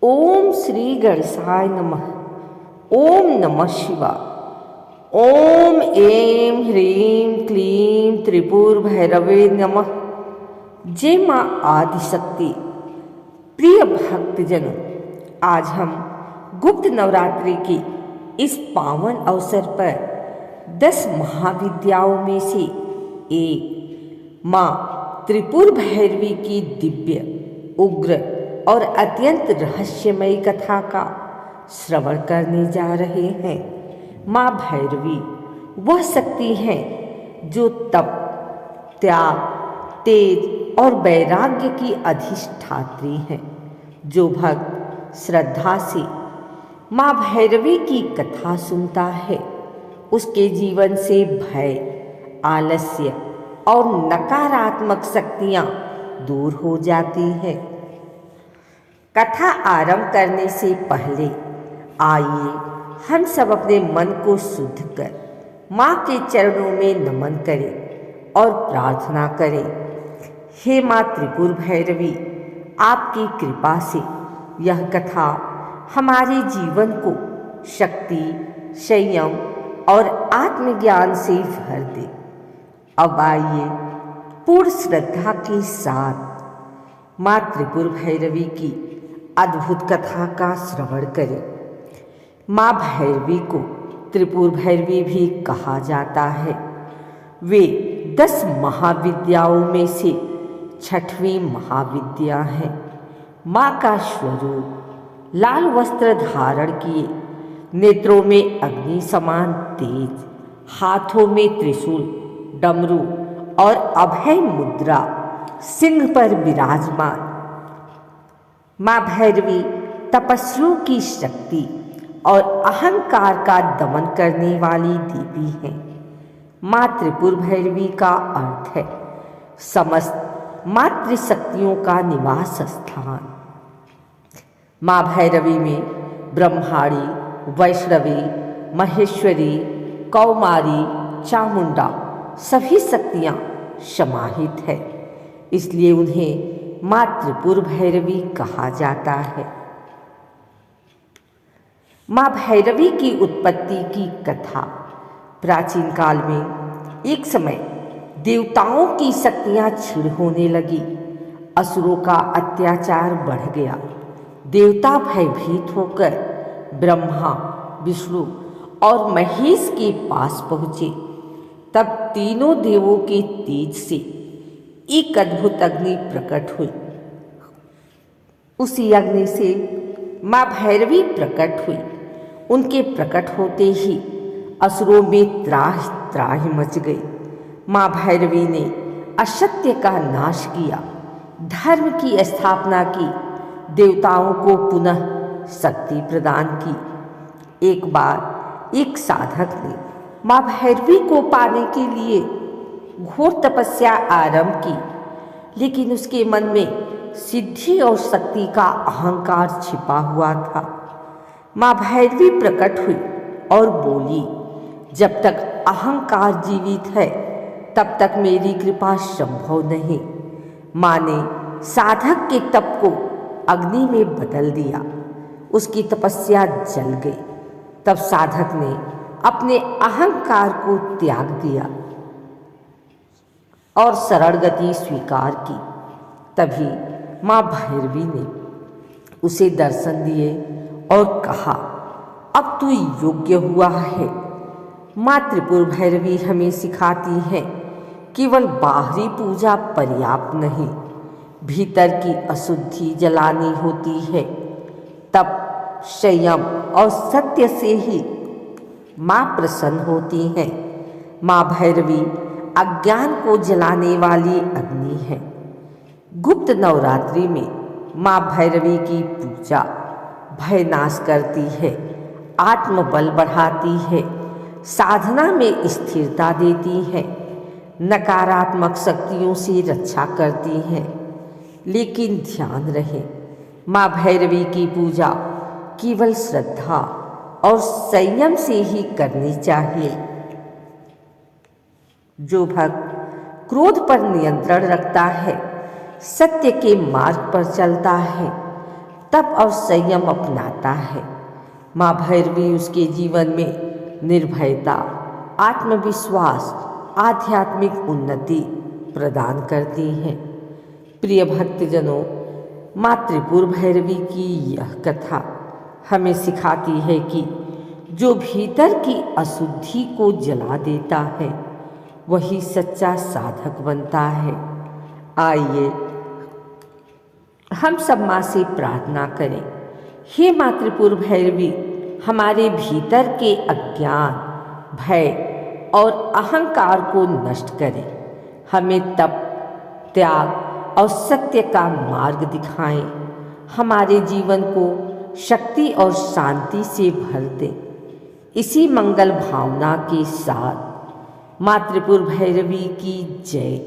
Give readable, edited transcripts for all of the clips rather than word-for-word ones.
ओम श्री गणेशाय नमः। ओम नमः शिवाय। ओम ऐं ह्रीं क्लीं त्रिपुर भैरवे नमः। जय माँ आदिशक्ति। प्रिय भक्तजनों, आज हम गुप्त नवरात्रि के इस पावन अवसर पर 10 महाविद्याओं में से एक माँ त्रिपुर भैरवी की दिव्य, उग्र और अत्यंत रहस्यमयी कथा का श्रवण करने जा रहे हैं। माँ भैरवी वह शक्ति है जो तप, त्याग, तेज और वैराग्य की अधिष्ठात्री है। जो भक्त श्रद्धा से माँ भैरवी की कथा सुनता है, उसके जीवन से भय, आलस्य और नकारात्मक शक्तियाँ दूर हो जाती हैं। कथा आरंभ करने से पहले आइए हम सब अपने मन को शुद्ध कर माँ के चरणों में नमन करें और प्रार्थना करें। हे माँ त्रिपुर भैरवी, आपकी कृपा से यह कथा हमारे जीवन को शक्ति, संयम और आत्मज्ञान से भर दे। अब आइए पूर्ण श्रद्धा के साथ माँ त्रिपुर भैरवी की अद्भुत कथा का श्रवण करें। माँ भैरवी को त्रिपुर भैरवी भी कहा जाता है। वे 10 महाविद्याओं में से 6वीं महाविद्या है। माँ का स्वरूप लाल वस्त्र धारण किए, नेत्रों में अग्नि समान तेज, हाथों में त्रिशूल, डमरू और अभय मुद्रा सिंह पर विराजमान। माँ भैरवी तपस्वियों की शक्ति और अहंकार का दमन करने वाली देवी है। माँ त्रिपुर भैरवी का अर्थ है समस्त मातृशक्तियों का निवास स्थान। माँ भैरवी में ब्रह्माणी, वैष्णवी, महेश्वरी, कौमारी, चामुंडा सभी शक्तियाँ समाहित है। इसलिए उन्हें माँ त्रिपुर भैरवी कहा जाता है। माँ भैरवी की उत्पत्ति की कथा। प्राचीन काल में एक समय देवताओं की शक्तियाँ क्षीण होने लगी। असुरों का अत्याचार बढ़ गया। देवता भयभीत होकर ब्रह्मा, विष्णु और महेश के पास पहुँचे। तब तीनों देवों के तेज से एक अद्भुत अग्नि प्रकट हुई। उसी अग्नि से माँ भैरवी प्रकट हुई। उनके प्रकट होते ही असुरों में त्राहि त्राहि मच गई। माँ भैरवी ने असत्य का नाश किया, धर्म की स्थापना की, देवताओं को पुनः शक्ति प्रदान की। एक बार एक साधक ने माँ भैरवी को पाने के लिए घोर तपस्या आरंभ की, लेकिन उसके मन में सिद्धि और शक्ति का अहंकार छिपा हुआ था। माँ भैरवी प्रकट हुई और बोली, जब तक अहंकार जीवित है तब तक मेरी कृपा संभव नहीं। माँ ने साधक के तप को अग्नि में बदल दिया। उसकी तपस्या जल गई। तब साधक ने अपने अहंकार को त्याग दिया और शरण गति स्वीकार की। तभी माँ भैरवी ने उसे दर्शन दिए और कहा, अब तू योग्य हुआ है। माँ त्रिपुर भैरवी हमें सिखाती है केवल बाहरी पूजा पर्याप्त नहीं, भीतर की अशुद्धि जलानी होती है। तब संयम और सत्य से ही माँ प्रसन्न होती है। माँ भैरवी अज्ञान को जलाने वाली अग्नि है। गुप्त नवरात्रि में माँ भैरवी की पूजा भय नाश करती है, आत्मबल बढ़ाती है, साधना में स्थिरता देती है, नकारात्मक शक्तियों से रक्षा करती है। लेकिन ध्यान रहे, माँ भैरवी की पूजा केवल श्रद्धा और संयम से ही करनी चाहिए। जो भक्त क्रोध पर नियंत्रण रखता है, सत्य के मार्ग पर चलता है, तप और संयम अपनाता है। माँ भैरवी उसके जीवन में निर्भयता, आत्मविश्वास, आध्यात्मिक उन्नति प्रदान करती हैं। प्रिय भक्तजनों, माँ त्रिपुर भैरवी की यह कथा हमें सिखाती है कि जो भीतर की अशुद्धि को जला देता है वही सच्चा साधक बनता है। आइए हम सब माँ से प्रार्थना करें, हे माँ त्रिपुर भैरवी, हमारे भीतर के अज्ञान, भय और अहंकार को नष्ट करें। हमें तप, त्याग और सत्य का मार्ग दिखाएं। हमारे जीवन को शक्ति और शांति से भर दें। इसी मंगल भावना के साथ माँ त्रिपुर भैरवी की जय,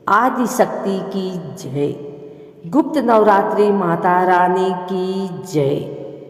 आदि शक्ति की जय, गुप्त नवरात्रि माता रानी की जय।